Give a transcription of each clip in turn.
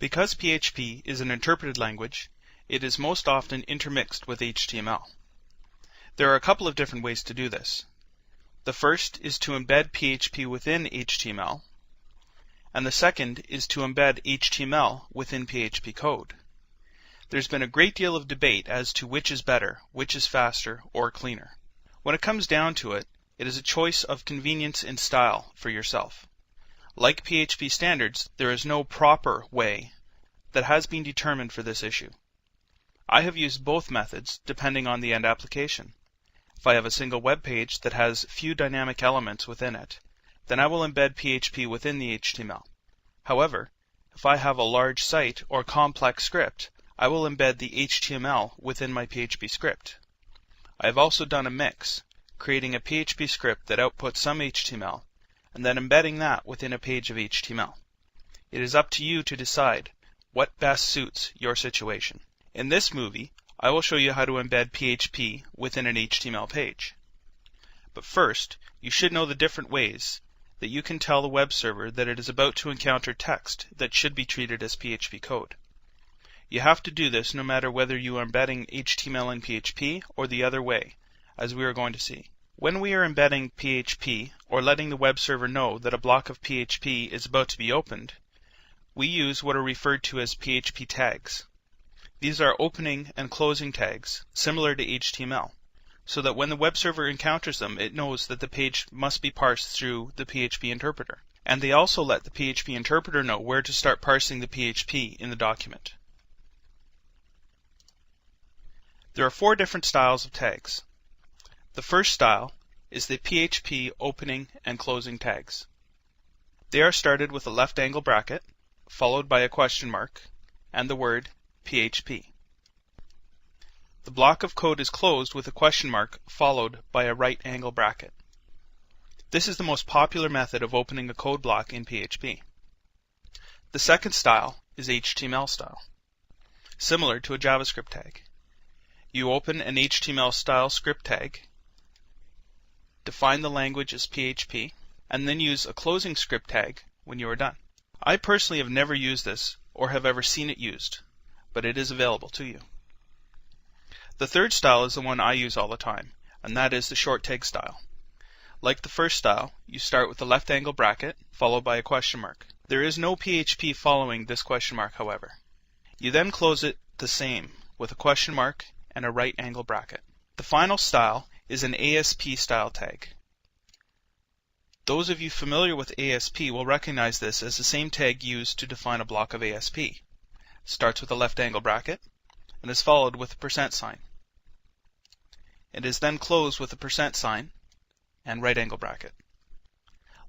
Because PHP is an interpreted language, it is most often intermixed with HTML. There are a couple of different ways to do this. The first is to embed PHP within HTML, and the second is to embed HTML within PHP code. There's been a great deal of debate as to which is better, which is faster, or cleaner. When it comes down to it, it is a choice of convenience and style for yourself. Like PHP standards, there is no proper way that has been determined for this issue. I have used both methods depending on the end application. If I have a single web page that has few dynamic elements within it, then I will embed PHP within the HTML. However, if I have a large site or complex script, I will embed the HTML within my PHP script. I have also done a mix, creating a PHP script that outputs some HTML, and then embedding that within a page of HTML. It is up to you to decide what best suits your situation. In this movie, I will show you how to embed PHP within an HTML page. But first, you should know the different ways that you can tell the web server that it is about to encounter text that should be treated as PHP code. You have to do this no matter whether you are embedding HTML in PHP or the other way, as we are going to see. When we are embedding PHP or letting the web server know that a block of PHP is about to be opened, we use what are referred to as PHP tags. These are opening and closing tags, similar to HTML, so that when the web server encounters them, it knows that the page must be parsed through the PHP interpreter. And they also let the PHP interpreter know where to start parsing the PHP in the document. There are 4 different styles of tags. The first style is the PHP opening and closing tags. They are started with a left angle bracket, followed by a question mark, and the word PHP. The block of code is closed with a question mark followed by a right angle bracket. This is the most popular method of opening a code block in PHP. The second style is HTML style, similar to a JavaScript tag. You open an HTML style script tag, define the language as PHP, and then use a closing script tag when you are done. I personally have never used this or have ever seen it used, but it is available to you. The third style is the one I use all the time, and that is the short tag style. Like the first style, you start with the left angle bracket, followed by a question mark. There is no PHP following this question mark, however. You then close it the same, with a question mark and a right angle bracket. The final style is an ASP style tag. Those of you familiar with ASP will recognize this as the same tag used to define a block of ASP. Starts with a left angle bracket and is followed with a percent sign. It is then closed with a percent sign and right angle bracket.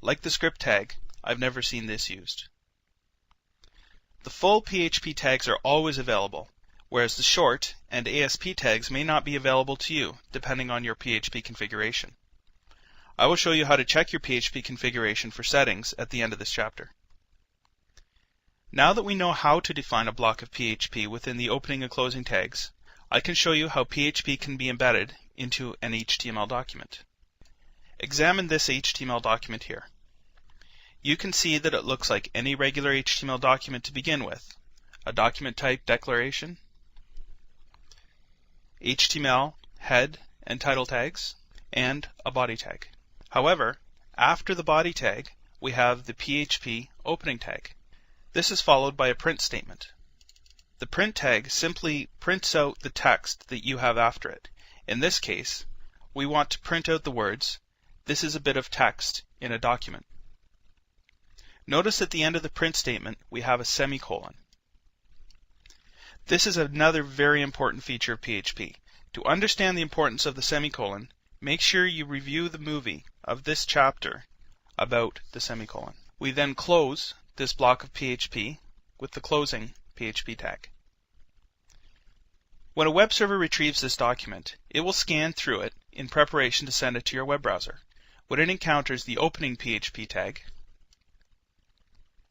Like the script tag, I've never seen this used. The full PHP tags are always available, whereas the short and ASP tags may not be available to you depending on your PHP configuration. I will show you how to check your PHP configuration for settings at the end of this chapter. Now that we know how to define a block of PHP within the opening and closing tags, I can show you how PHP can be embedded into an HTML document. Examine this HTML document here. You can see that it looks like any regular HTML document to begin with. A document type declaration, HTML head and title tags, and a body tag. However, after the body tag, we have the PHP opening tag. This is followed by a print statement. The print tag simply prints out the text that you have after it. In this case, we want to print out the words, "This is a bit of text in a document." Notice at the end of the print statement, we have a semicolon. This is another very important feature of PHP. To understand the importance of the semicolon, make sure you review the movie of this chapter about the semicolon. We then close this block of PHP with the closing PHP tag. When a web server retrieves this document, it will scan through it in preparation to send it to your web browser. When it encounters the opening PHP tag,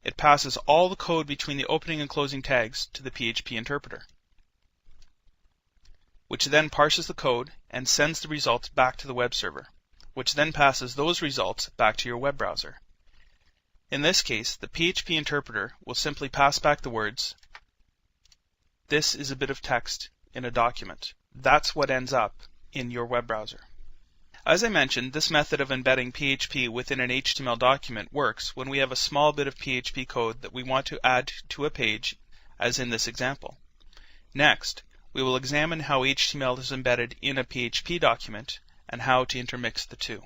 it passes all the code between the opening and closing tags to the PHP interpreter, which then parses the code and sends the results back to the web server, which then passes those results back to your web browser. In this case, the PHP interpreter will simply pass back the words, "This is a bit of text in a document." That's what ends up in your web browser. As I mentioned, this method of embedding PHP within an HTML document works when we have a small bit of PHP code that we want to add to a page, as in this example. Next, we will examine how HTML is embedded in a PHP document and how to intermix the two.